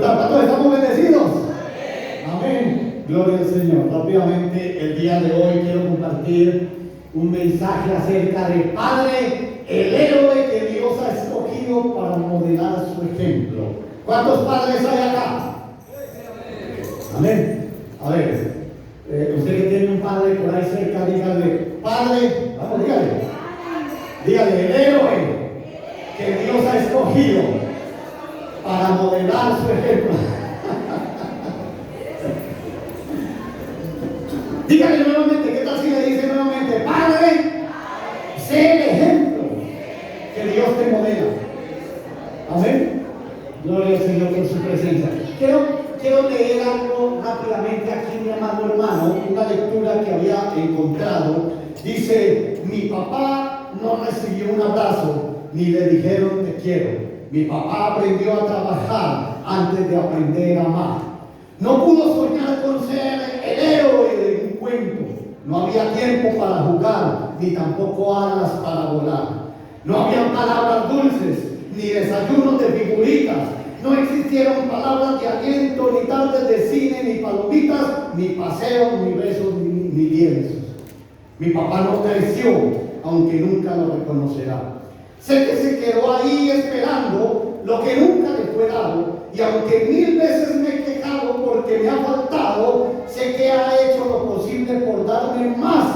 ¿Verdad? ¿Cuántos estamos bendecidos? Amén. Gloria al Señor. Rápidamente, el día de hoy quiero compartir un mensaje acerca de Padre, el héroe que Dios ha escogido para modelar su ejemplo. ¿Cuántos padres hay acá? Amén. A ver, usted que tiene un padre por ahí cerca, dígale, Padre, vamos, dígale, el héroe que Dios ha escogido para modelar su ejemplo. Dígale nuevamente, ¿qué tal si le dice nuevamente, Padre, sé el ejemplo que Dios te modela? Amén. Gloria al Señor por su presencia. Quiero leer algo rápidamente aquí, mi amado hermano, una lectura que había encontrado. Dice, mi papá no recibió un abrazo, ni le dijeron te quiero. Mi papá aprendió a trabajar antes de aprender a amar. No pudo soñar con ser el héroe de un cuento. No había tiempo para jugar, ni tampoco alas para volar. No había palabras dulces, ni desayunos de figuritas. No existieron palabras de aliento, ni tardes de cine, ni palomitas, ni paseos, ni besos, ni lienzos. Mi papá no creció, aunque nunca lo reconocerá. Sé que se quedó ahí esperando lo que nunca le fue dado, y aunque 1000 veces me he quejado porque me ha faltado, sé que ha hecho lo posible por darme más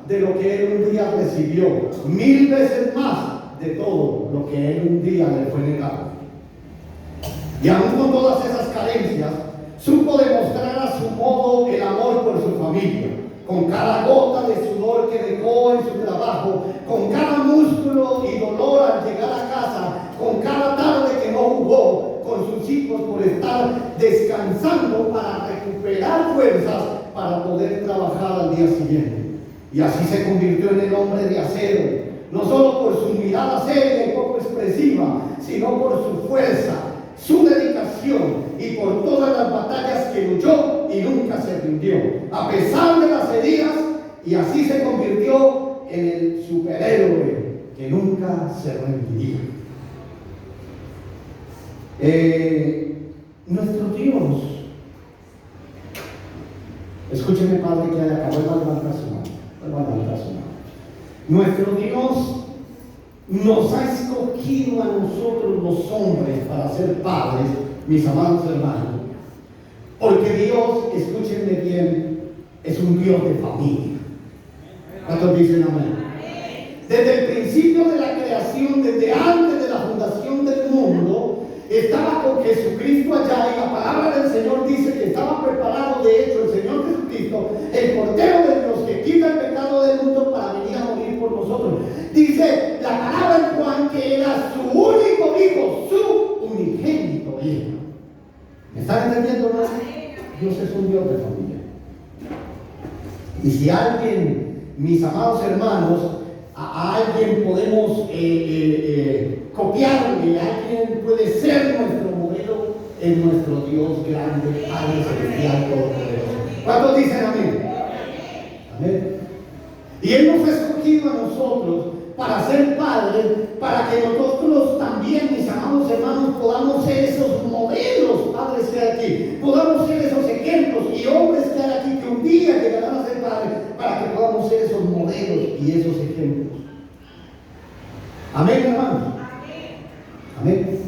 de lo que él un día recibió, 1000 veces más de todo lo que él un día le fue negado. Y aún con todas esas carencias, supo demostrar a su modo el amor por su familia, con cada gota de sudor que dejó en su trabajo, con cada músculo y dolor al llegar a casa, con cada tarde que no jugó con sus hijos por estar descansando para recuperar fuerzas para poder trabajar al día siguiente. Y así se convirtió en el hombre de acero, no solo por su mirada seria y poco expresiva, sino por su fuerza, su dedicación y por todas las batallas que luchó y nunca se rindió, a pesar de las heridas, y así se convirtió en el superhéroe que nunca se rendiría. Nuestro Dios, escúcheme, Padre, que acabó de levantar su mano. Nuestro Dios nos ha escogido a nosotros los hombres para ser padres, mis amados hermanos, porque Dios, escúchenme bien, es un Dios de familia. ¿Cuántos dicen amén? Desde el principio de la creación, desde antes de la fundación del mundo, estaba con Jesucristo allá, y la palabra del Señor dice que estaba preparado, de hecho, el Señor Jesucristo, el Cordero de Dios que quita el pecado del mundo para venir a morir por nosotros. Dice la palabra en Juan que era su único hijo, su unigénito hijo. ¿Me están entendiendo más? Dios es un Dios de familia. Y si alguien, mis amados hermanos, a alguien podemos copiarle, alguien puede ser nuestro modelo, en nuestro Dios grande, Padre celestial, todopoderoso. ¿Cuántos dicen amén? Amén. Y Él nos ha escogido a nosotros para ser padres, para que nosotros también, mis amados hermanos, podamos ser esos modelos, padres que hay aquí, podamos ser esos ejemplos y hombres que hay aquí que un día llegarán a ser padres, para que podamos ser esos modelos y esos ejemplos. Amén, hermanos. Amén.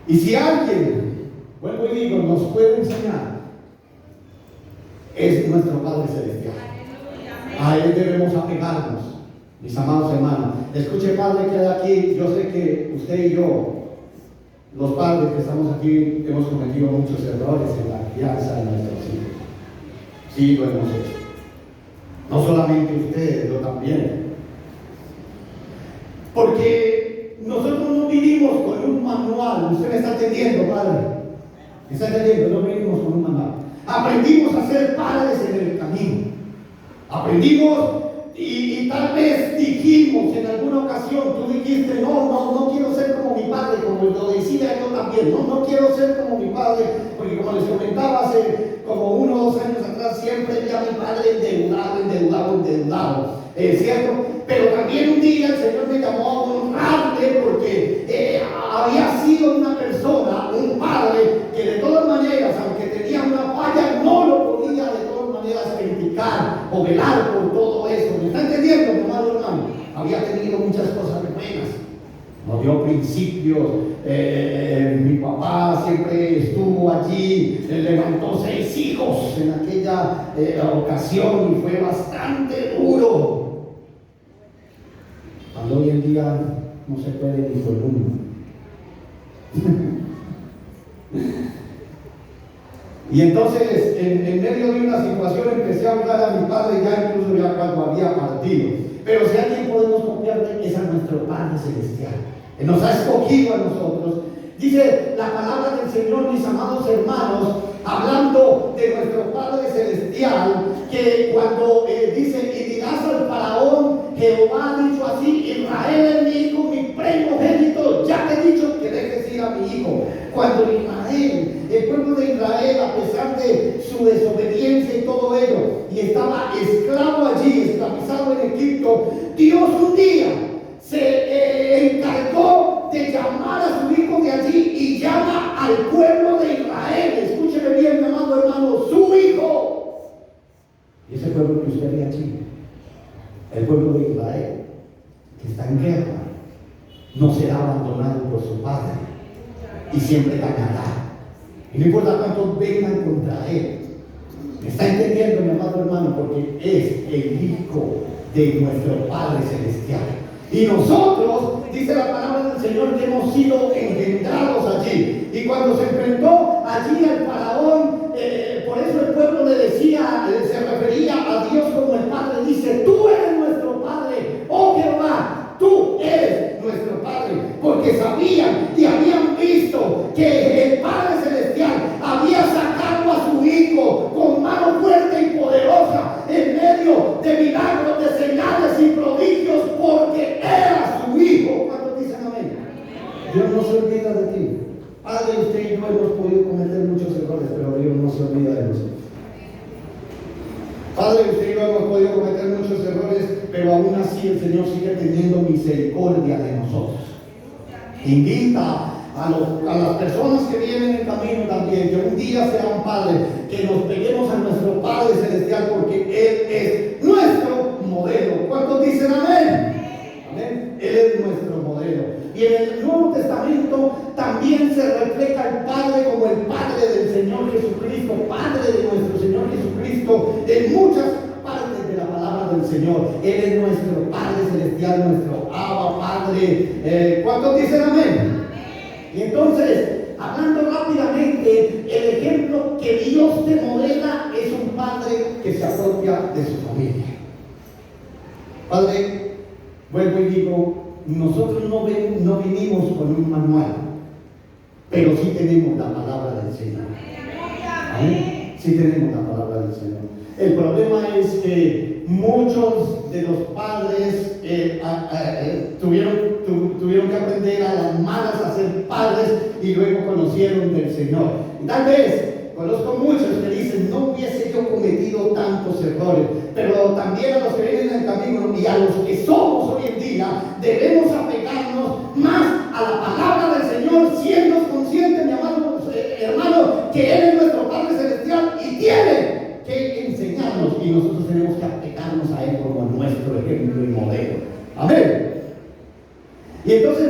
Y si alguien, vuelvo y digo, nos puede enseñar, es nuestro Padre Celestial. A Él debemos apegarnos, mis amados hermanos. Escuche, Padre, que hay aquí, yo sé que usted y yo, los padres que estamos aquí, hemos cometido muchos errores en la crianza de nuestros hijos. Sí, lo hemos hecho. No solamente ustedes, yo también. Porque nosotros no vinimos con un manual. Usted me está entendiendo, Padre. ¿Me está entendiendo? No vinimos con un manual. Aprendimos a ser padres en el camino. Aprendimos y tal vez dijimos en alguna ocasión, tú dijiste, no quiero ser como mi padre, como lo decía yo también, no quiero ser como mi padre, porque como les comentaba hace como 1 o 2 años atrás, siempre vi a mi padre endeudado, ¿cierto? Pero también un día el Señor me llamó a honrarle porque había sido una persona, un padre, que de todas principios. Mi papá siempre estuvo allí, levantó 6 hijos en aquella ocasión y fue bastante duro. Cuando hoy en día no se puede ni con uno. Y entonces, en medio de una situación, empecé a hablar a mi padre, ya incluso ya cuando había partido. Pero si alguien podemos confiarle, es a nuestro Padre Celestial, que nos ha escogido a nosotros. Dice la palabra del Señor, mis amados hermanos, hablando de nuestro Padre Celestial, que cuando dice, y dirás al faraón, Jehová ha dicho así, Israel es mi hijo, mi primogénito, ya te he dicho que dejes ir a mi hijo. Cuando Israel, el pueblo de Israel, a pesar de su desobediencia y todo ello, y estaba esclavo allí, esclavizado en Egipto, Dios un día se encargó de llamar a su hijo de allí y llama al pueblo de Israel. Escúcheme bien, mi amado hermano, su hijo. Y ese pueblo que usted ve allí, el pueblo de Israel, que está en guerra, no será abandonado por su padre y siempre ganará. Y no importa cuántos vengan contra él. ¿Me está entendiendo, mi amado hermano? Porque es el hijo de nuestro Padre Celestial. Y nosotros, dice la palabra del Señor, que hemos sido engendrados allí. Y cuando se enfrentó allí al faraón, por eso el pueblo le decía, se refería a Dios como el Padre. Dice, tú eres nuestro Padre, oh Jehová, tú eres nuestro Padre. Porque sabían y habían visto que el Padre Celestial había sacado a su hijo con mano fuerte y poderosa en medio de milagros, de señales y prodigios, porque era su hijo. ¿Cuántos dicen amén? Dios no se olvida de ti. Padre, usted y yo hemos podido cometer muchos errores, pero Dios no se olvida de nosotros. Padre, usted y yo hemos podido cometer muchos errores, pero aún así el Señor sigue teniendo misericordia de nosotros. Invita a las personas que vienen en camino también, que un día sean padres, que nos peguemos a nuestro Padre Celestial, porque Él es nuestro modelo. ¿Cuántos dicen amén? Amén. Él es nuestro modelo. Y en el Nuevo Testamento también se refleja el Padre como el Padre del Señor Jesucristo, Padre de nuestro Señor Jesucristo, en muchas partes de la palabra del Señor. Él es nuestro Padre Celestial, nuestro Abba Padre. ¿Cuántos dicen amén? Y entonces, hablando rápidamente, el ejemplo que Dios te modela es un padre que se apropia de su familia. Padre, vuelvo y digo, nosotros no vinimos con un manual, pero sí tenemos la palabra del Señor. ¿Amén? Sí tenemos la palabra del Señor. El problema es que muchos de los padres tuvieron que aprender a las malas a ser padres y luego conocieron del Señor. Y tal vez conozco muchos que dicen, no hubiese yo cometido tantos errores, pero también a los que vienen en el camino y a los que somos hoy en día, debemos apegarnos más a la palabra del Señor, siendo conscientes, mi amado hermano, que Él es nuestro Padre Celestial y tiene que enseñarnos, y nosotros tenemos que apegarnos a Él como nuestro ejemplo y modelo. Amén. Y entonces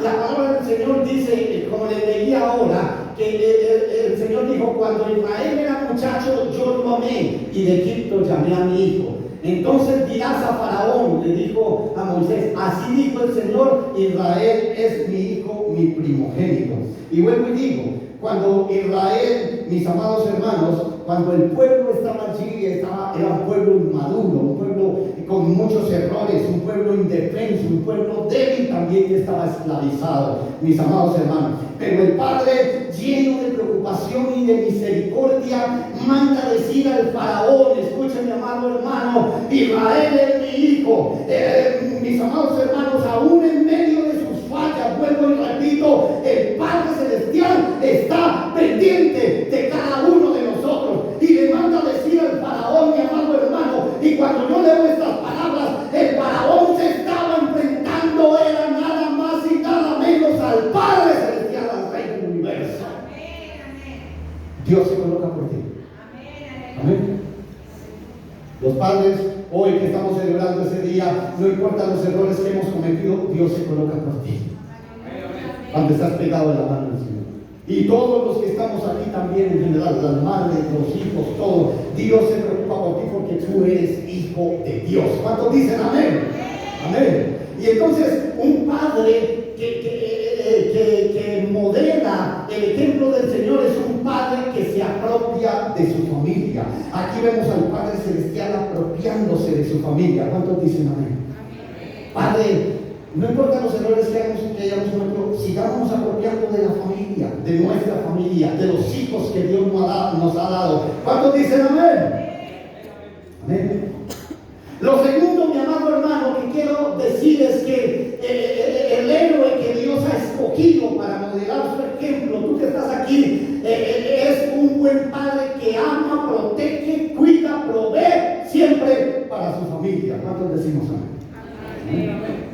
la palabra del Señor dice, como le leía ahora, que el Señor dijo, cuando Israel era muchacho, yo lo amé, y de Egipto llamé a mi hijo. Entonces dirás a Faraón, le dijo a Moisés, así dijo el Señor, Israel es mi hijo, mi primogénito. Y vuelvo y digo, cuando Israel, mis amados hermanos, cuando el pueblo estaba allí, era un pueblo inmaduro, un pueblo con muchos errores, un pueblo indefenso, un pueblo débil también que estaba esclavizado, mis amados hermanos. Pero el Padre, lleno de preocupación y de misericordia, manda decir al faraón, escuchen, mi amado hermano, Israel es mi hijo. Mis amados hermanos, aún en medio de sus fallas, vuelvo y repito, el Padre Celestial está pendiente de cada uno de nosotros y le manda decir al faraón, mi amado hermano. Y cuando yo leo estas palabras, el faraón se estaba enfrentando, era nada más y nada menos al Padre Celestial, al Rey del universo. Dios se coloca por ti. Amén. Los padres, hoy que estamos celebrando ese día, no importa los errores que hemos cometido, Dios se coloca por ti. cuando estás pegado de la mano del Señor. Y todos los que estamos aquí también, en general, las madres, los hijos, todos, Dios se preocupa por ti porque tú eres hijo de Dios. ¿Cuántos dicen amén? Amén. Y entonces, un padre que modela el ejemplo del Señor es un padre que se apropia de su familia. Aquí vemos al Padre Celestial apropiándose de su familia. ¿Cuántos dicen amén? Padre, no importa los errores que hayamos cometido, sigamos apropiando de la familia, de nuestra familia, de los hijos que Dios nos ha dado. ¿Cuántos dicen amén? Amén. Lo segundo, mi amado hermano, que quiero decir es que el héroe que Dios ha escogido para modelar su ejemplo, tú que estás aquí, es un buen padre que ama, protege, cuida, provee siempre para su familia. ¿Cuántos decimos amén? Amén.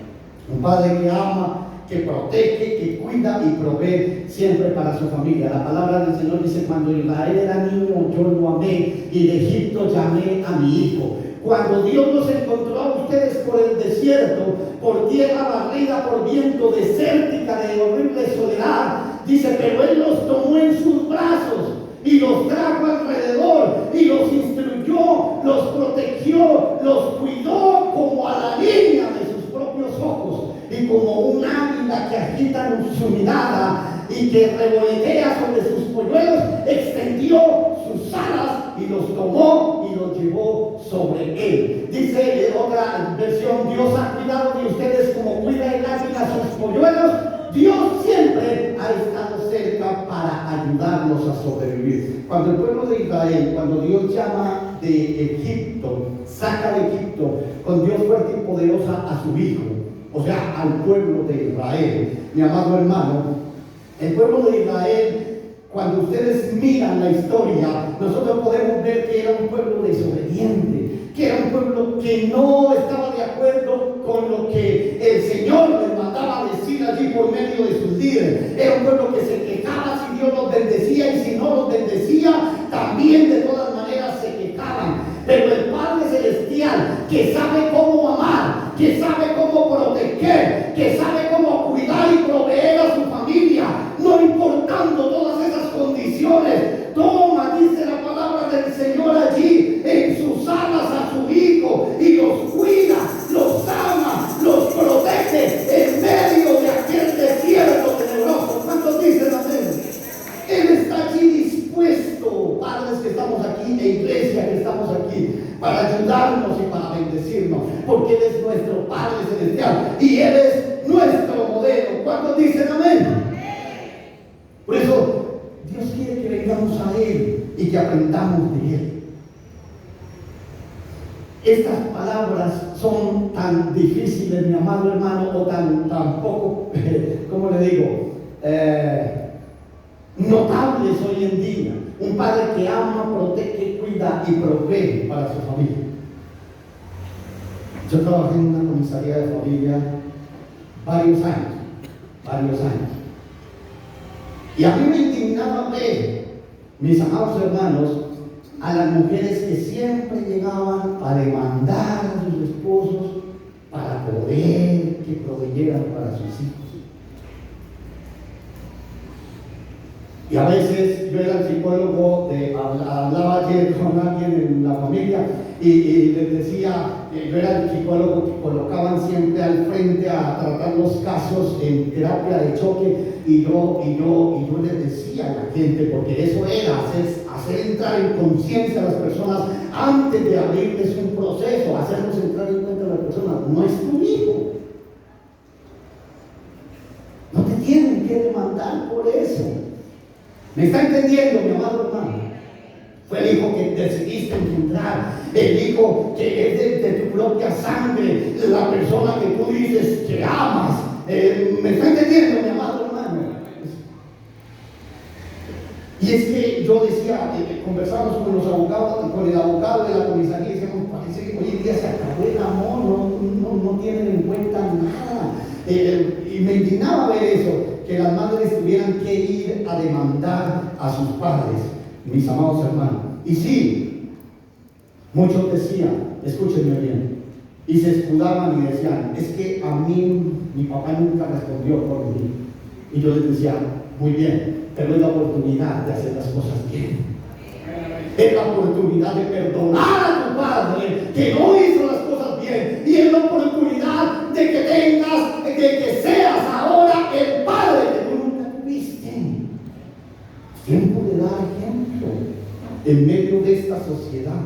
Un padre que ama, que protege, que cuida y provee siempre para su familia. La palabra del Señor dice: cuando Israel era niño, yo lo amé, y de Egipto llamé a mi hijo. Cuando Dios los encontró a ustedes por el desierto, por tierra barrida por viento, desértica, de horrible soledad, dice, pero Él los tomó en sus brazos y los trajo alrededor y los instruyó, los protegió, los cuidó como a la niña de sus propios ojos, y como un águila que agita su mirada y que revolotea sobre sus polluelos, extendió sus alas y los tomó y los llevó sobre él. Dice en otra versión: Dios ha cuidado de ustedes como cuida el águila sus polluelos. Dios siempre ha estado cerca para ayudarlos a sobrevivir. Cuando el pueblo de Israel, cuando Dios llama de Egipto, saca de Egipto con Dios fuerte y poderosa a su hijo, o sea, al pueblo de Israel, mi amado hermano, el pueblo de Israel, cuando ustedes miran la historia, nosotros podemos ver que era un pueblo desobediente, que era un pueblo que no estaba de acuerdo con lo que el Señor les mandaba decir allí por medio de sus líderes. Era un pueblo que se quejaba si Dios los bendecía, y si no los bendecía, también de todas maneras se quejaban. Pero el Padre Celestial, que sabe cómo amar, que sabe cómo proteger, que sabe cómo cuidar y proveer a su familia, no importando todas esas condiciones, toma, dice la palabra del Señor allí, en sus alas a su hijo, y los cuida, los ama, los protege en medio de aquel desierto tenebroso. ¿Cuántos dicen amén? Él está allí dispuesto, padres que estamos aquí, e iglesia que estamos aquí, para ayudarnos y para bendecirnos, porque Él es nuestro Padre Celestial y Él es nuestro modelo. ¿Cuántos dicen amén? Por eso Dios quiere que vengamos a Él y que aprendamos de Él. Estas palabras son tan difíciles, mi amado hermano, o tan poco, ¿cómo le digo? Notables hoy en día. Un padre que ama, protege, cuida y provee para su familia. Yo trabajé en una comisaría de familia varios años. Y a mí me indignaba ver, mis amados hermanos, a las mujeres que siempre llegaban a demandar a sus esposos para poder que proveyeran para sus hijos. Y a veces yo era el psicólogo, hablaba ayer con alguien en la familia y les decía, yo era el psicólogo que colocaban siempre al frente a tratar los casos en terapia de choque, y yo les decía a la gente, porque eso era hacer entrar en conciencia a las personas antes de abrirles un proceso, hacerlos entrar en cuenta a las personas: no es tu hijo, no te tienen que demandar por eso. ¿Me está entendiendo, mi amado hermano? Fue el hijo que decidiste engendrar, el hijo que es de tu propia sangre, la persona que tú dices que amas. ¿Me está entendiendo, mi amado hermano? Y es que yo decía, conversamos con los abogados, con el abogado de la comisaría, y decíamos, parece que hoy en día se acabó el amor, no tienen en cuenta nada. Y me indignaba ver eso, que las madres tuvieran que ir a demandar a sus padres, mis amados hermanos. Y sí, muchos decían, escúchenme bien, y se escudaban y decían: es que a mí mi papá nunca respondió por mí. Y yo les decía, muy bien, pero es la oportunidad de hacer las cosas bien. Es la oportunidad de perdonar a tu padre que no hizo las cosas bien. Y es la oportunidad de que tengas, de que seas ahora el padre que tú nunca tuviste. Tiempo de dar ejemplo en medio de esta sociedad.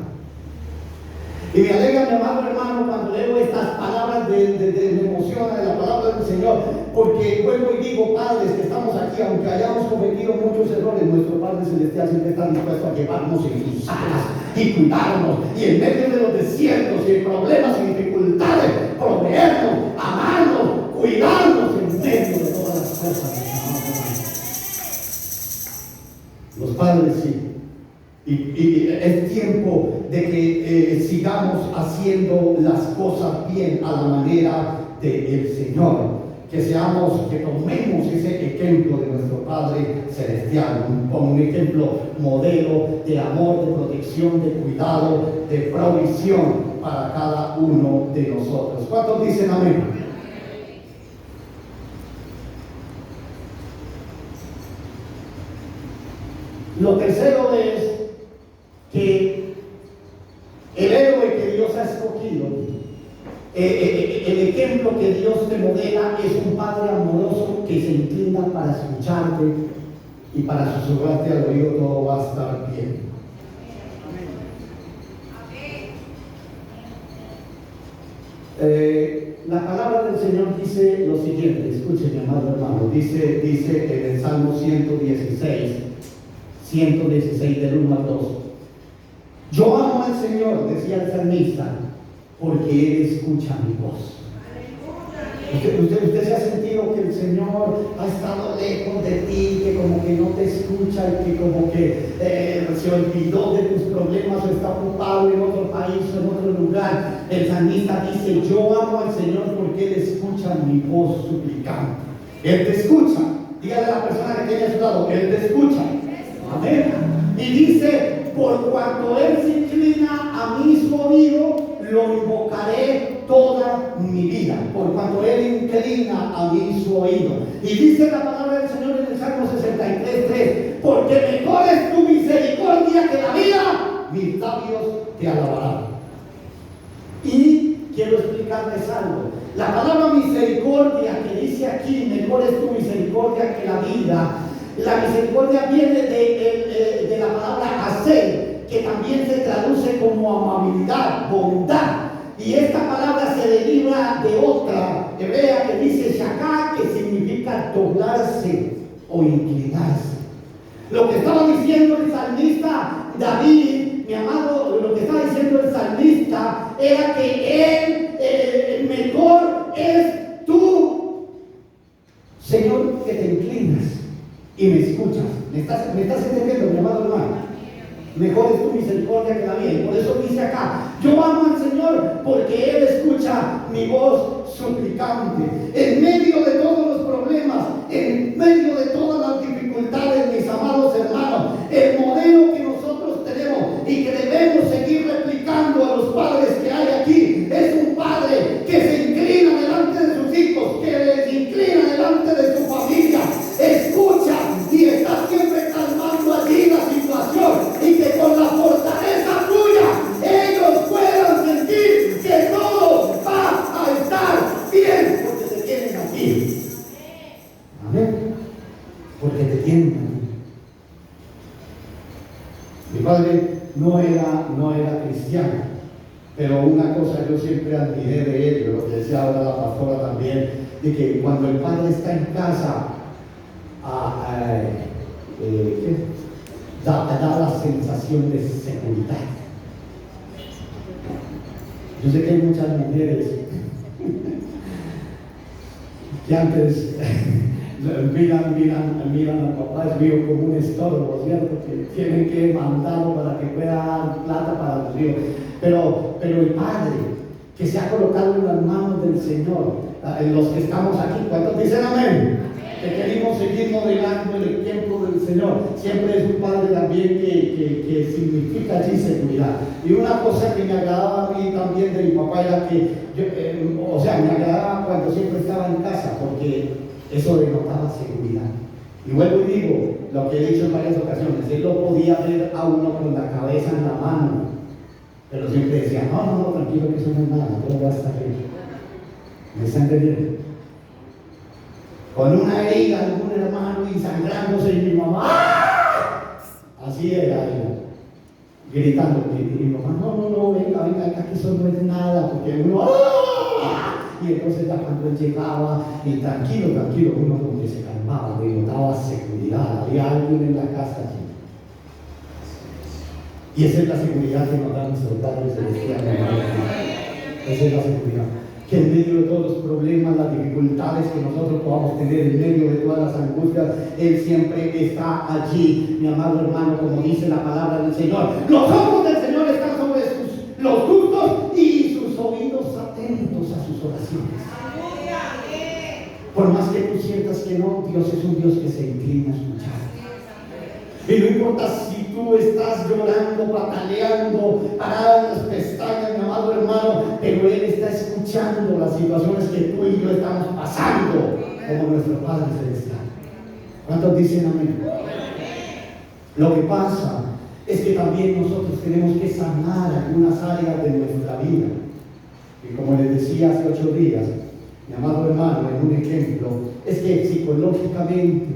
Y me alegra, mi amado hermano, cuando leo estas palabras me emociona de la palabra del Señor, porque vuelvo y digo, padres que estamos aquí, aunque hayamos cometido muchos errores, nuestro Padre Celestial siempre está dispuesto a llevarnos en sus alas y cuidarnos, y en medio de los desiertos y problemas y dificultades, proveernos, amarnos, cuidarnos en medio de todas las cosas. Los padres sí. Y es tiempo de que sigamos haciendo las cosas bien a la manera del Señor. Que tomemos ese ejemplo de nuestro Padre Celestial, un ejemplo modelo de amor, de protección, de cuidado, de provisión para cada uno de nosotros. ¿Cuántos dicen amén? Lo tercero es que el héroe que Dios ha escogido, el ejemplo que Dios te modela es un padre amoroso que se inclina para escucharte y para susurrarte al oído: todo va a estar bien. La palabra del Señor dice lo siguiente, escuchen, mi amado hermano, dice en el Salmo 116 del 1 al 2. Yo amo al Señor, decía el salmista, porque Él escucha mi voz. Usted se ha sentido que el Señor ha estado lejos de ti, que como que no te escucha, y que como que se olvidó de tus problemas, o está ocupado en otro país o en otro lugar. El salmista dice: yo amo al Señor porque Él escucha mi voz suplicante. Él te escucha. Dígale a la persona que tiene a su lado: Él te escucha. Amén. Y dice: por cuanto Él se inclina a mí su oído, lo invocaré toda mi vida. Por cuanto Él inclina a mí su oído. Y dice la palabra del Señor en el Salmo 63:3: porque mejor es tu misericordia que la vida, mis labios te alabarán. Y quiero explicarles algo. La palabra misericordia que dice aquí, mejor es tu misericordia que la vida. La misericordia viene de la palabra hacer, que también se traduce como amabilidad, bondad. Y esta palabra se deriva de otra hebrea que dice shakah, que significa doblarse o inclinarse. Lo que estaba diciendo el salmista David, mi amado, lo que estaba diciendo el salmista era que él, mejor es tú, Señor, que te inclinas y me escuchas. ¿Me estás entendiendo, mi amado hermano? Mejor es tu misericordia que la mía. Y por eso dice acá: yo amo al Señor porque Él escucha mi voz suplicante. En medio de todos los problemas, en medio de todas las dificultades, mis amados hermanos, el modelo que nosotros tenemos y que debemos seguir replicando a los padres que hay aquí es un padre que se inclina delante de sus hijos, que se inclina delante de su familia, escucha y está siempre calmando allí la situación, y que con la fortaleza tuya ellos puedan sentir que todo va a estar bien, porque te tienen aquí. Amén. Porque te tienen aquí. Mi padre no era cristiano, pero una cosa yo siempre admiré de él, lo que decía ahora la pastora también, de que cuando el padre está en casa, da la sensación de seguridad. Yo sé que hay muchas mujeres que antes miran al papá, es mío, como un estorbo, ¿cierto? Que tienen que mandarlo para que pueda dar plata para los hijos. Pero el padre que se ha colocado en las manos del Señor, en los que estamos aquí, ¿cuántos dicen amén? Que queremos seguir modelando el ejemplo del Señor. Siempre es un padre también que significa allí seguridad. Y una cosa que me agradaba a mí también de mi papá era que me agradaba cuando siempre estaba en casa, porque Eso denotaba seguridad. Y vuelvo y digo lo que he dicho en varias ocasiones: él lo podía ver a uno con la cabeza en la mano, pero siempre decía: no, tranquilo, que eso no es nada, todo va a estar bien. ¿Me están entendiendo? Con una herida de un hermano y sangrándose, y mi mamá, ¡ah! Así era ella, gritando. Y mi mamá: no, venga, que eso no es nada, porque uno, ¡ah! Y entonces ya cuando él llegaba, y tranquilo, uno como que se calmaba, y notaba seguridad, había alguien en la casa allí. Y esa es la seguridad que nos da nuestro Padre Celestial. Esa es la seguridad. Que en medio de todos los problemas, las dificultades que nosotros podamos tener, en medio de todas las angustias, Él siempre está allí, mi amado hermano, como dice la palabra del Señor. Los ojos del Señor están sobre los justos y sus oídos atentos a sus oraciones. Por más que tú sientas que no, Dios es un Dios que se inclina a escuchar. Y no importa si tú estás llorando, pataleando, parado en las pestañas, mi amado hermano, pero Él está escuchando las situaciones que tú y yo estamos pasando como nuestro Padre Celestial. ¿Cuántos dicen amén? Lo que pasa es que también nosotros tenemos que sanar algunas áreas de nuestra vida. Y como les decía hace 8 días, mi amado hermano, en un ejemplo, es que psicológicamente,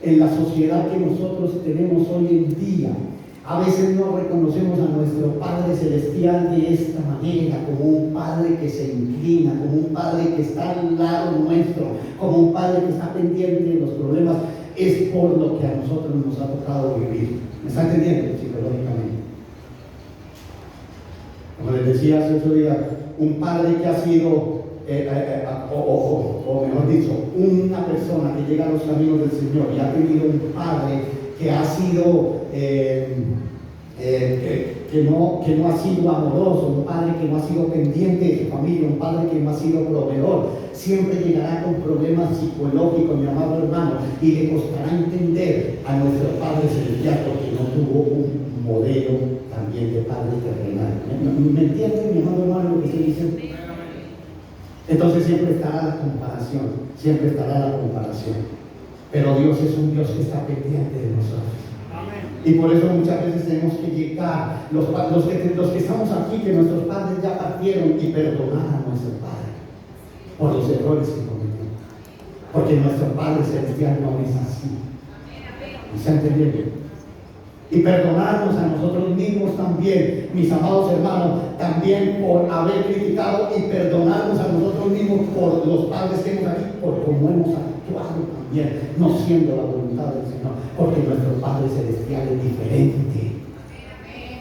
en la sociedad que nosotros tenemos hoy en día, a veces no reconocemos a nuestro Padre Celestial de esta manera, como un Padre que se inclina, como un Padre que está al lado nuestro, como un Padre que está pendiente de los problemas. Es por lo que a nosotros nos ha tocado vivir. ¿Me está entendiendo? Psicológicamente. Como les decía hace 8 días, un padre que ha sido, o mejor dicho, una persona que llega a los caminos del Señor y ha tenido un padre que ha sido, que no ha sido amoroso, un padre que no ha sido pendiente de su familia, un padre que no ha sido proveedor, siempre llegará con problemas psicológicos, mi amado hermano, y le costará entender a nuestro Padre Celestial porque no tuvo un modelo también de padre terrenal. ¿Me entienden, mi amado hermano, lo que estoy diciendo? Entonces siempre estará la comparación, pero Dios es un Dios que está pendiente de nosotros. Y por eso muchas veces tenemos que llegar, los que estamos aquí, que nuestros padres ya partieron, y perdonar a nuestro Padre por los errores que cometieron. Porque nuestro Padre Celestial no es así. ¿Me está entendiendo? Y perdonarnos a nosotros mismos también, mis amados hermanos, también por haber criticado, y perdonarnos a nosotros mismos por los padres que hemos aquí, por cómo hemos actuado también, no siendo la voluntad del Señor, porque nuestro Padre Celestial es diferente.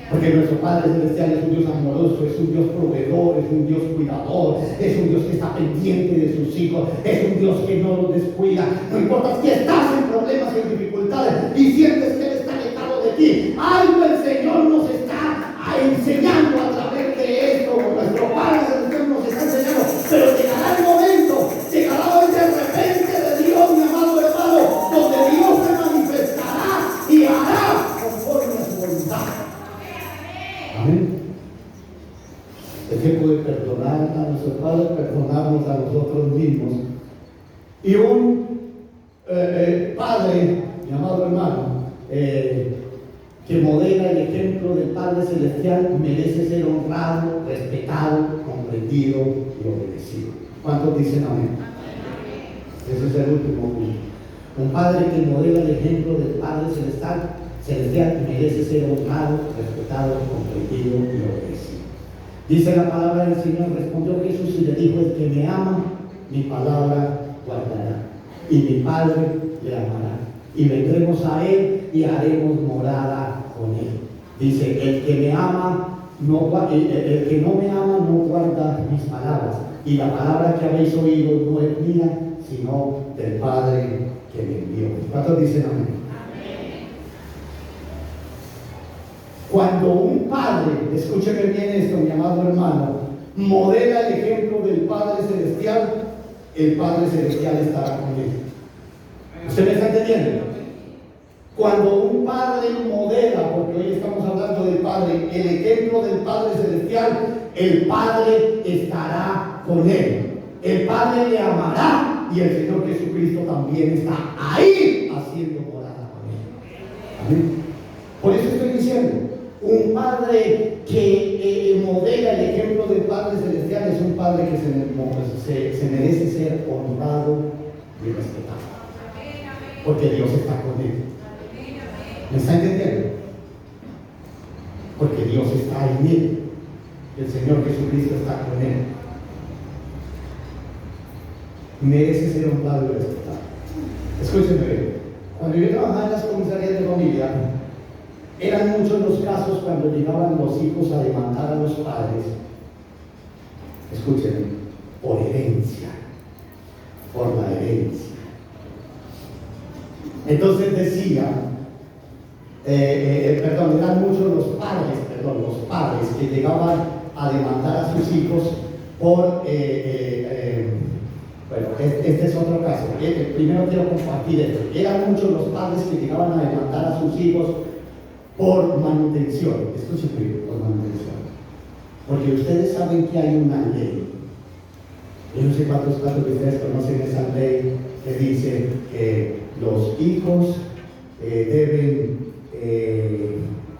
Porque nuestro Padre Celestial es un Dios amoroso, es un Dios proveedor, es un Dios cuidador, es un Dios que está pendiente de sus hijos, es un Dios que no los descuida. No importa si estás en problemas y en dificultades y sientes que Él está alejado de ti, algo el Señor nos está enseñando a través de esto. Nuestro Padre Celestial nos está enseñando, pero llegará el momento, llegará hoy de repente de Dios, mi amado hermano, donde Dios se manifestará y hará conforme a su voluntad. Amén. Es que puede perdonar a nuestro Padre, perdonarnos a nosotros mismos. Y un Padre, mi amado hermano, que modela el ejemplo del Padre Celestial, merece ser honrado, respetado, comprendido y obedecido. ¿Cuántos dicen amén? Ese es el último punto. Un Padre que modela el ejemplo del Padre Celestial merece ser honrado, respetado, comprendido y obedecido. Dice la palabra del Señor: respondió Jesús y le dijo: el que me ama, mi palabra guardará, y mi Padre le amará, y vendremos a Él y haremos morada con Él. Dice: el que me ama, el que no me ama no guarda mis palabras, y la palabra que habéis oído no es mía, sino del Padre que me envió. ¿Cuántos dicen amén? Cuando un padre, escúcheme bien esto, mi amado hermano, modela el ejemplo del Padre Celestial, el Padre Celestial estará con él. ¿Usted me está entendiendo? Cuando un padre modela, porque hoy estamos hablando del Padre, el ejemplo del Padre Celestial, el Padre estará con él. El Padre le amará y el Señor Jesucristo Jesucristo también está ahí haciendo morada con él. Amén. Por eso estoy diciendo, un padre que modela el ejemplo del Padre Celestial es un padre que se merece ser honrado y respetado. Porque Dios está con él. ¿Me está entendiendo? Porque Dios está en él. El Señor Jesucristo está con él. Merece ser honrado y respetado. Escúchenme, cuando yo trabajaba en las comisarías de familia, eran muchos los casos cuando llegaban los hijos a demandar a los padres, escúchenme, por herencia, por la herencia. Entonces decían, eran muchos los padres que llegaban a demandar a sus hijos por, bueno, este es otro caso. Primero quiero compartir esto. Eran muchos los padres que llegaban a demandar a sus hijos por manutención. Escúchenme, por manutención. Porque ustedes saben que hay una ley. Yo no sé cuántos de ustedes conocen esa ley que dice que los hijos deben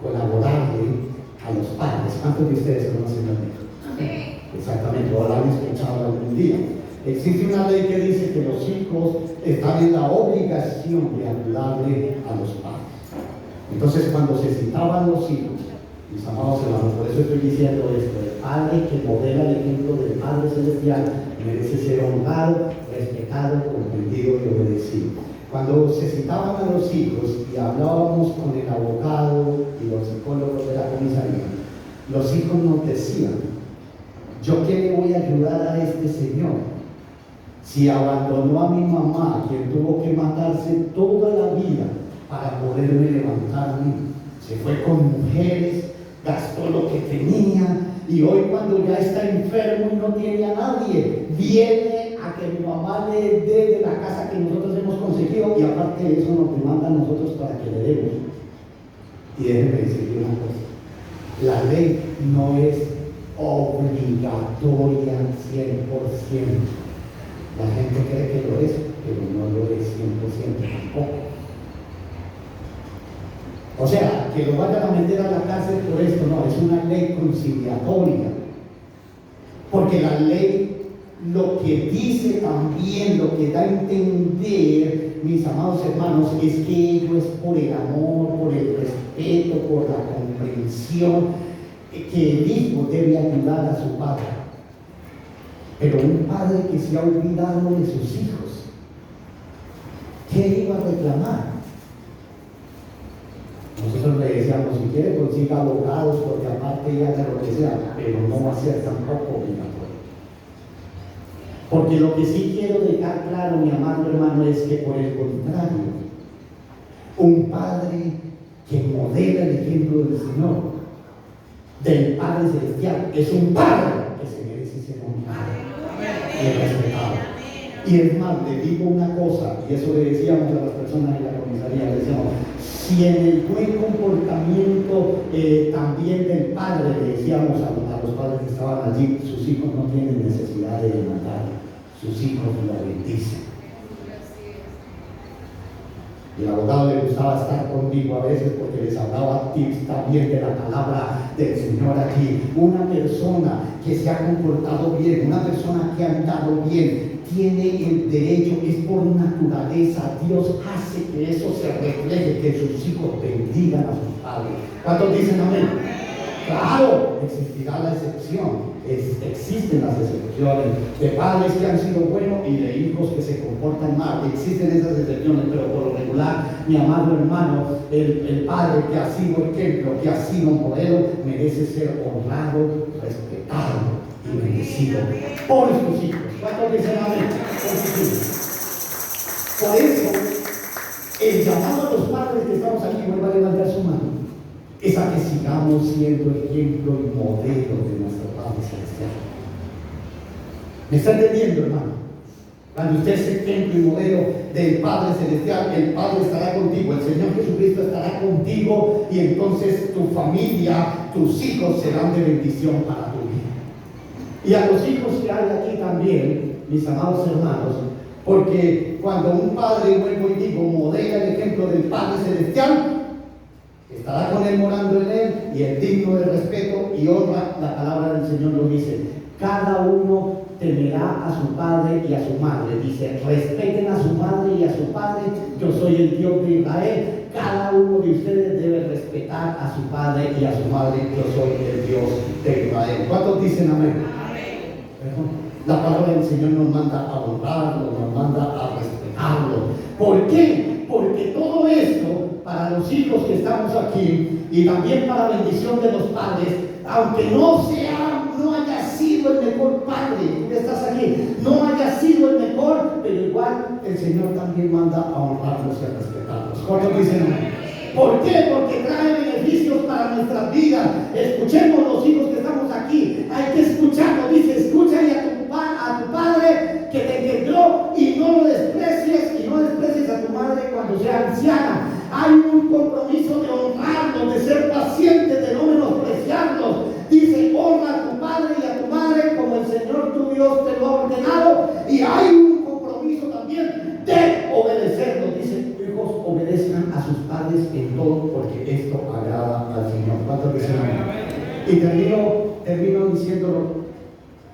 colaborarle a los padres. ¿Cuántos de ustedes conocen la ley? Exactamente, o la han escuchado algún día. Existe una ley que dice que los hijos están en la obligación de ayudarle a los padres. Entonces, cuando se citaban los hijos, mis amados hermanos, por eso estoy diciendo esto: el padre que modela el ejemplo del Padre Celestial merece ser honrado, respetado, comprendido y obedecido. Cuando se citaban a los hijos y hablábamos con el abogado y los psicólogos de la comisaría, los hijos nos decían: ¿yo qué le voy a ayudar a este señor? Si abandonó a mi mamá, quien tuvo que matarse toda la vida para poderme levantar a mí, se fue con mujeres, gastó lo que tenía, y hoy cuando ya está enfermo y no tiene a nadie, viene a que mi mamá le dé de la casa que nosotros hemos conseguido, y aparte de eso nos demanda a nosotros para que le demos. Y déjenme decirle una cosa: la ley no es obligatoria 100%. La gente cree que lo es, pero no lo es 100% tampoco. O sea, que lo vayan a meter a la cárcel por esto, no, es una ley conciliatoria. Porque la ley lo que dice también, lo que da a entender, mis amados hermanos, es que ello es por el amor, por el respeto, por la comprensión, que el hijo debe ayudar a su padre. Pero un padre que se ha olvidado de sus hijos, ¿qué iba a reclamar? Nosotros le decíamos: si quiere consiga abogados, porque aparte ella haga lo que sea, pero no va a ser tampoco obligatorio. Porque lo que sí quiero dejar claro, mi amado hermano, es que por el contrario, un padre que modela el ejemplo del Señor, del Padre Celestial, es un padre que se merece ser honrado y respetado. Y es más, le digo una cosa, y eso le decíamos a las personas en la comisaría, le decíamos: si en el buen comportamiento también del padre, le decíamos a los padres que estaban allí, sus hijos no tienen necesidad de demandar, sus hijos lo bendicen. Y el abogado le gustaba estar conmigo a veces porque les hablaba tips también de la palabra del Señor aquí. Una persona que se ha comportado bien, una persona que ha andado bien, tiene el derecho, es por naturaleza. Dios hace que eso se refleje, que sus hijos bendigan a sus padres. ¿Cuántos dicen amén? Claro, existirá la excepción. Existen las excepciones de padres que han sido buenos y de hijos que se comportan mal. Existen esas excepciones, pero por lo regular, mi amado hermano, el padre que ha sido ejemplo, que ha sido modelo, merece ser honrado, respetado y bendecido por sus hijos. ¿Cuántos dicen amén? Por sus hijos. Por eso, el llamado a los padres que estamos aquí, vuelva a levantar su mano, es a que sigamos siendo ejemplo y modelo de nuestro Padre Celestial. ¿Me está entendiendo, hermano? Cuando usted es ejemplo y modelo del Padre Celestial, el Padre estará contigo, el Señor Jesucristo estará contigo, y entonces tu familia, tus hijos serán de bendición para tu vida. Y a los hijos que hay aquí también, mis amados hermanos, Porque cuando un padre, vuelvo y digo, modela el ejemplo del Padre Celestial, estará con él morando en él y es digno de respeto y honra. La palabra del Señor lo dice. Cada uno temerá a su padre y a su madre. Dice, respeten a su madre y a su padre. Yo soy el Dios de Israel. Cada uno de ustedes debe respetar a su padre y a su madre. Yo soy el Dios de Israel. ¿Cuántos dicen amén? Amén. La palabra del Señor nos manda a honrarlo, nos manda a respetarlo. ¿Por qué? Porque todo esto, para los hijos que estamos aquí y también para la bendición de los padres, aunque no haya sido el mejor padre, tú que estás aquí, no haya sido el mejor, pero igual el Señor también manda a honrarlos y a respetarlos. ¿Cuántos dicen amén? ¿Por qué? Porque trae beneficios para nuestras vidas. Escuchemos los hijos que estamos aquí. Hay que escucharlo. Dice, escucha a tu padre que te engendró y no lo desprecies, y no desprecies a tu madre cuando sea anciana. Hay un compromiso de honrarlos, de ser pacientes, de no menospreciarlos. Dice, honra a tu padre y a tu madre como el Señor tu Dios te lo ha ordenado. Y hay un compromiso también de obedecerlos. Dice, hijos, obedezcan a sus padres en todo, porque esto agrada al Señor. ¿Cuántos dicen amén? Y termino diciéndolo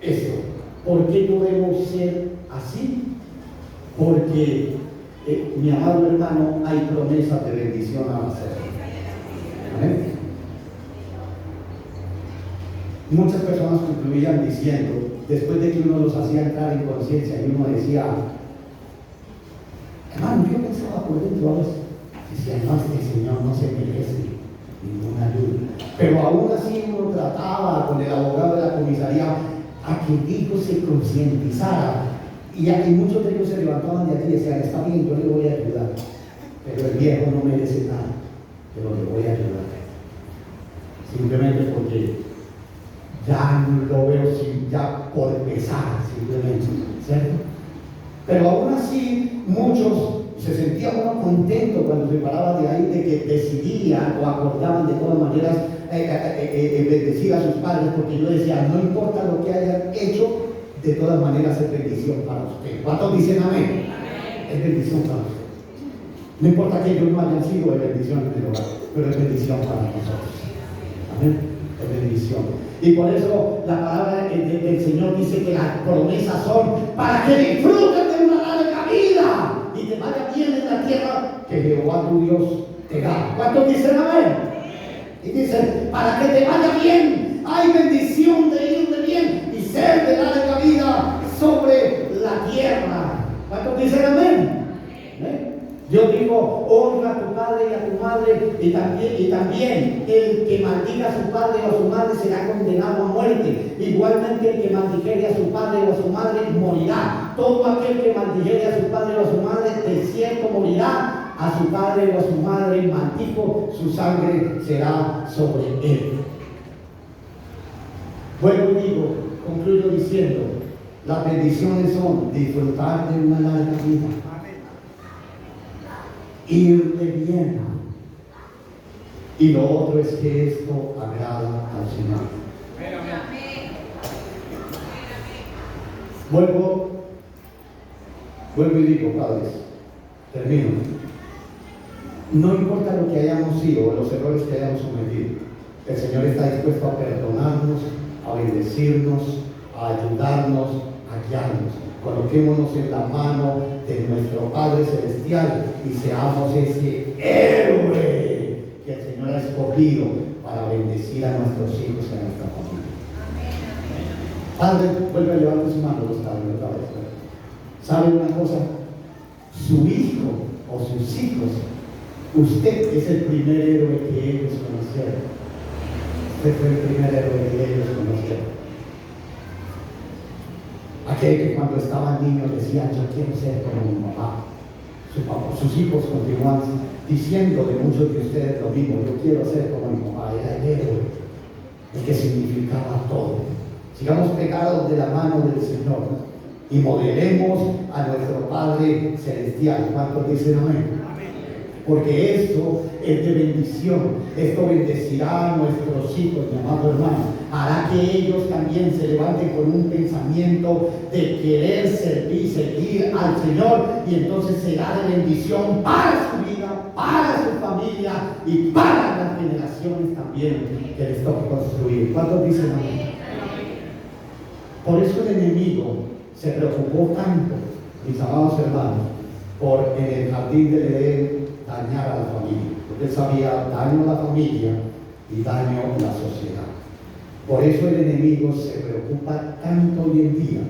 esto. ¿Por qué no debemos ser así? Porque, mi amado hermano, hay promesas de bendición a hacer. ¿Amén? Muchas personas concluían diciendo, después de que uno los hacía entrar en conciencia, y uno decía, hermano, yo pensaba por dentro a veces, decía, no, este Señor no se merece ninguna ayuda. Pero aún así uno trataba con el abogado de la comisaría a que el hijo se concientizara. Y muchos de ellos se levantaban de aquí y decían, está bien, yo le voy a ayudar, pero el viejo no merece nada, pero le voy a ayudar. Simplemente porque ya lo veo ya por pesar, simplemente, ¿cierto? Pero aún así, muchos se sentían uno contento cuando se paraba de ahí, de que decidían o acordaban de todas maneras bendecir a sus padres, porque yo decía, no importa lo que hayan hecho, de todas maneras es bendición para usted. ¿Cuántos dicen amén? Amén. Es bendición para usted. No importa que ellos no hayan sido, es bendición en el hogar, pero es bendición para nosotros. Amén. Es bendición. Y por eso la palabra del Señor dice que las promesas son para que disfruten de una larga vida y te vaya bien en la tierra que Jehová tu Dios te da. ¿Cuántos dicen amén? Y dicen, para que te vaya bien, hay bendición de ir de bien y ser de larga vida sobre la tierra. ¿Cuántos dicen amén? Yo digo, honra a tu padre y a tu madre, y también el que maldiga a su padre o a su madre será condenado a muerte. Igualmente el que maldijere a su padre o a su madre morirá. Todo aquel que maldijere a su padre o a su madre de cierto morirá. A su padre o a su madre maldijo, su sangre será sobre él. Vuelvo y digo, concluyo diciendo, las bendiciones son disfrutar de una larga vida, ir de bien, y lo otro es que esto agrada al Señor. Vuelvo y digo, padres, termino. No importa lo que hayamos sido o los errores que hayamos cometido, el Señor está dispuesto a perdonarnos, a bendecirnos, a ayudarnos, a guiarnos. Coloquémonos en la mano de nuestro Padre Celestial y seamos ese héroe que el Señor ha escogido para bendecir a nuestros hijos y a nuestra familia. Padre, vuelve a levantar su mano los padres otra vez. ¿Sabe una cosa? Su hijo o sus hijos, usted es el primer héroe que ellos conocieron. Usted fue el primer héroe que ellos conocieron. Aquel que cuando estaban niños decían, yo quiero ser como mi papá. Sus hijos continúan diciendo de muchos de ustedes lo mismo, yo quiero ser como mi papá. Era el héroe, el que significaba todo. Sigamos pegados de la mano del Señor y modelemos a nuestro Padre Celestial. ¿Cuántos dicen amén? porque esto es de bendición. Esto bendecirá a nuestros hijos, mi amado hermano. Hará que ellos también se levanten con un pensamiento de querer seguir al Señor, y entonces será de bendición para su vida, para su familia y para las generaciones también que les toque construir. ¿Cuántos dicen amén? Por eso el enemigo se preocupó tanto, mis amados hermanos, por en el jardín del Edén dañar a la familia, porque él sabía daño a la familia y daño a la sociedad. Por eso el enemigo se preocupa tanto hoy en día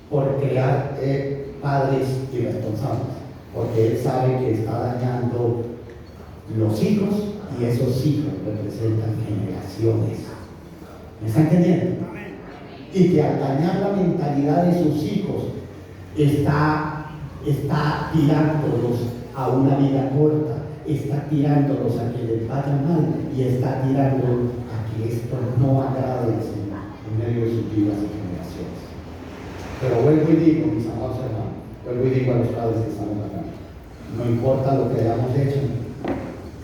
por crear padres irresponsables, porque él sabe que está dañando los hijos, y esos hijos representan generaciones. ¿Me está entendiendo? Y que al dañar la mentalidad de sus hijos está tirándolos a una vida corta, está tirándolos a que les vaya mal, y está tirando a que esto no agrade al Señor en medio de sus vidas y generaciones. Pero vuelvo y digo, mis amados hermanos, vuelvo y digo a los padres que estamos acá, no importa lo que hayamos hecho,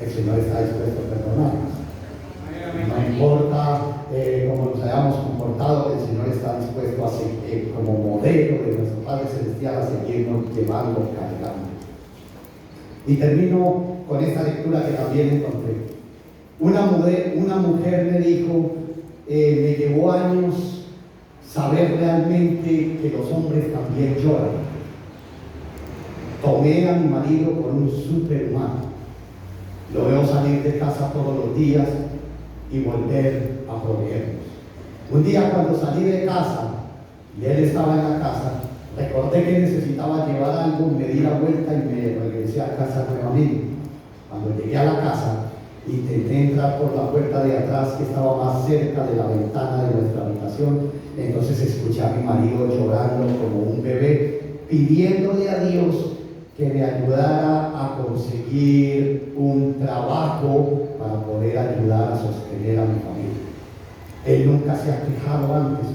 el Señor está dispuesto a perdonarnos. No importa cómo nos hayamos comportado, el Señor está dispuesto a seguir como modelo de nuestro Padre Celestial, a seguirnos llevando, cargando. Y termino con esta lectura que también encontré. Una mujer me dijo, me llevó años saber realmente que los hombres también lloran. Tomé a mi marido por un superhumano. Lo veo salir de casa todos los días y volver a proveernos. Un día cuando salí de casa y él estaba en la casa, recordé que necesitaba llevar algo, me di la vuelta y me regresé a casa nuevamente. Cuando llegué a la casa, intenté entrar por la puerta de atrás, que estaba más cerca de la ventana de nuestra habitación. Entonces escuché a mi marido llorando como un bebé, pidiéndole a Dios que me ayudara a conseguir un trabajo para poder ayudar a sostener a mi familia. Él nunca se ha quejado antes,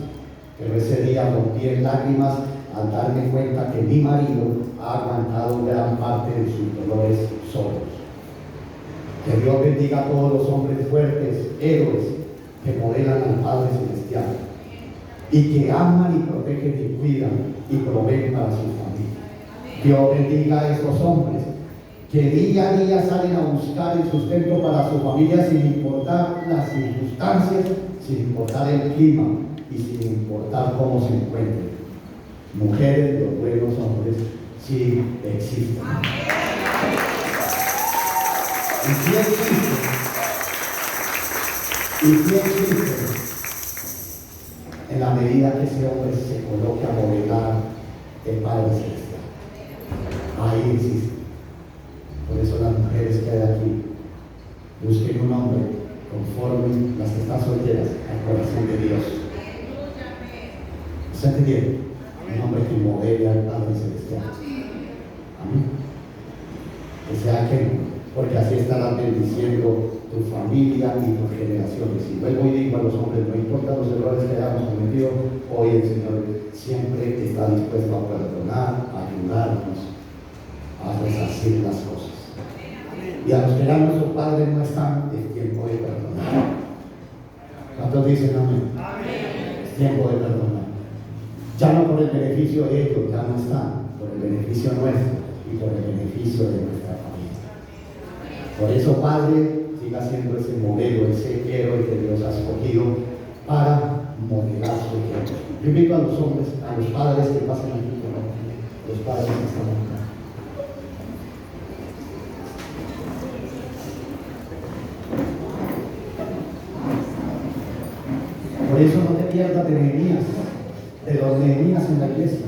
pero ese día rompí en lágrimas al darme cuenta que mi marido ha aguantado gran parte de sus dolores solos. Que Dios bendiga a todos los hombres fuertes, héroes, que modelan al Padre Celestial y que aman y protegen y cuidan y proveen para su familia. Dios bendiga a estos hombres que día a día salen a buscar el sustento para su familia sin importar las circunstancias, sin importar el clima y sin importar cómo se encuentren. Mujeres, los buenos hombres, sí existen. Y sí existen en la medida que ese hombre se coloque a modelar el Padre Celestial. Ahí existe. Por eso las mujeres que hay aquí, busquen un hombre conforme las que están solteras al corazón de Dios. ¿Se entiende? Un hombre que modele al Padre Celestial. Amén. Que sea que, porque así estarás bendiciendo tu familia y tus generaciones. Y luego digo a los hombres, no importa los errores que hayamos cometido, hoy el Señor siempre está dispuesto a perdonar, a ayudarnos a resarcir las cosas. Y a los que ya nuestros padres no están, es tiempo de perdonar. ¿Cuántos dicen amén? Es tiempo de perdonar. Ya no por el beneficio de ellos, ya no están, por el beneficio nuestro y por el beneficio de nuestra familia. Por eso, Padre, siga siendo ese modelo, ese héroe que Dios ha escogido para modelar su ejemplo. Yo invito a los hombres, a los padres que pasen aquí, los padres que están acá. Por eso no te pierdas de Nehemías, de los Nehemías en la iglesia.